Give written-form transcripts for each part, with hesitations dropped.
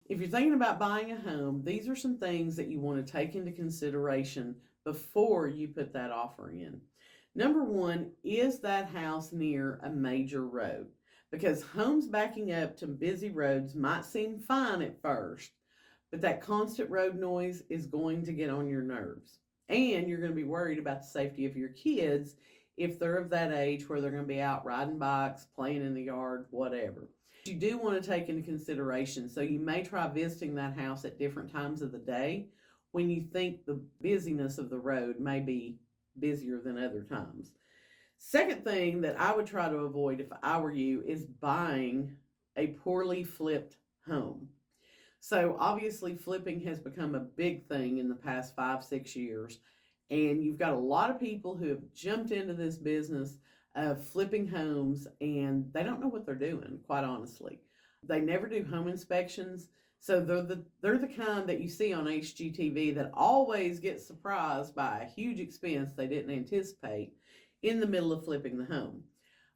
if you're thinking about buying a home, these are some things that you want to take into consideration before you put that offer in. Number one, is that house near a major road? Because homes backing up to busy roads might seem fine at first, but that constant road noise is going to get on your nerves. And you're going to be worried about the safety of your kids if they're of that age where they're going to be out riding bikes, playing in the yard, whatever. You do want to take into consideration, so you may try visiting that house at different times of the day when you think the busyness of the road may be busier than other times. Second thing that I would try to avoid if I were you is buying a poorly flipped home. So obviously flipping has become a big thing in the past 5, 6 years. And you've got a lot of people who have jumped into this business of flipping homes and they don't know what they're doing, quite honestly. They never do home inspections. So they're the kind that you see on HGTV that always get surprised by a huge expense they didn't anticipate in the middle of flipping the home.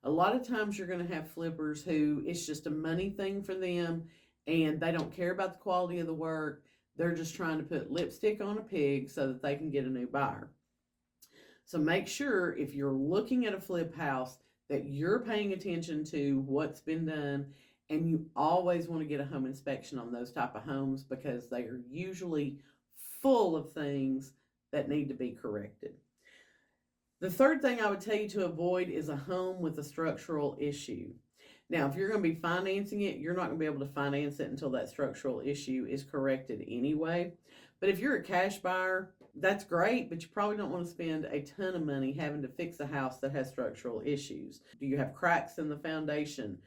A lot of times you're going to have flippers who it's just a money thing for them and they don't care about the quality of the work. They're just trying to put lipstick on a pig so that they can get a new buyer. So make sure if you're looking at a flip house that you're paying attention to what's been done, and you always want to get a home inspection on those type of homes because they are usually full of things that need to be corrected. The third thing I would tell you to avoid is a home with a structural issue. Now, if you're going to be financing it, you're not going to be able to finance it until that structural issue is corrected anyway. But if you're a cash buyer, that's great, but you probably don't want to spend a ton of money having to fix a house that has structural issues. Do you have cracks in the foundation?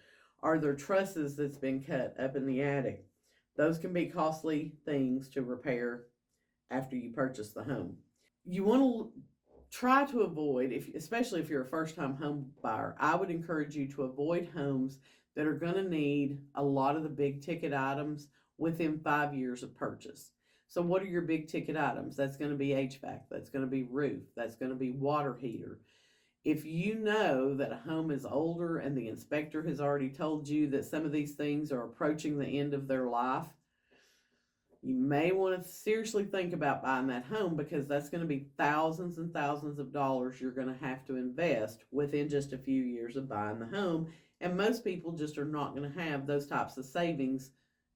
Are there trusses that's been cut up in the attic? Those can be costly things to repair after you purchase the home. You want to try to avoid, especially if you're a first-time home buyer, I would encourage you to avoid homes that are going to need a lot of the big ticket items within 5 years of purchase. So what are your big ticket items? That's going to be HVAC, that's going to be roof, that's going to be water heater. If you know that a home is older and the inspector has already told you that some of these things are approaching the end of their life, you may want to seriously think about buying that home because that's going to be thousands and thousands of dollars you're going to have to invest within just a few years of buying the home. And most people just are not going to have those types of savings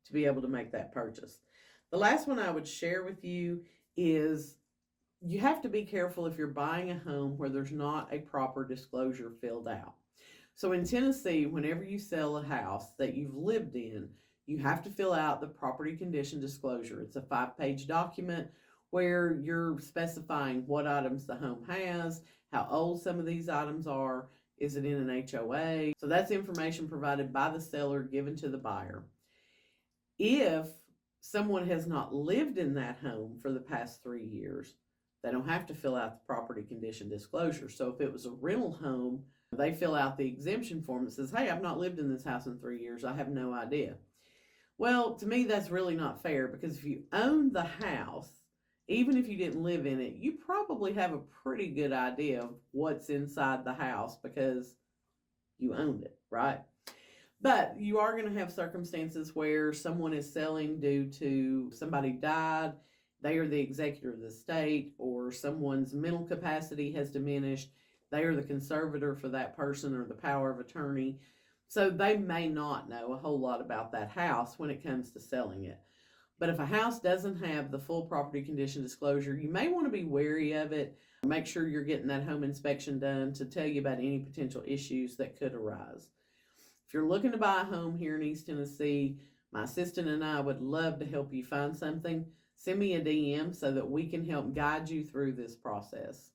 to be able to make that purchase. The last one I would share with you is you have to be careful if you're buying a home where there's not a proper disclosure filled out. So in Tennessee, whenever you sell a house that you've lived in, you have to fill out the property condition disclosure. It's a 5-page document where you're specifying what items the home has, how old some of these items are, is it in an HOA? So that's information provided by the seller given to the buyer. If someone has not lived in that home for the past 3 years, they don't have to fill out the property condition disclosure. So if it was a rental home, they fill out the exemption form that says, hey, I've not lived in this house in 3 years. I have no idea. Well, to me, that's really not fair because if you own the house, even if you didn't live in it, you probably have a pretty good idea of what's inside the house because you owned it, right? But you are going to have circumstances where someone is selling due to somebody died, they are the executor of the estate, or someone's mental capacity has diminished, they are the conservator for that person or the power of attorney. So they may not know a whole lot about that house when it comes to selling it. But if a house doesn't have the full property condition disclosure, you may want to be wary of it. Make sure you're getting that home inspection done to tell you about any potential issues that could arise. If you're looking to buy a home here in East Tennessee, my assistant and I would love to help you find something. Send me a DM so that we can help guide you through this process.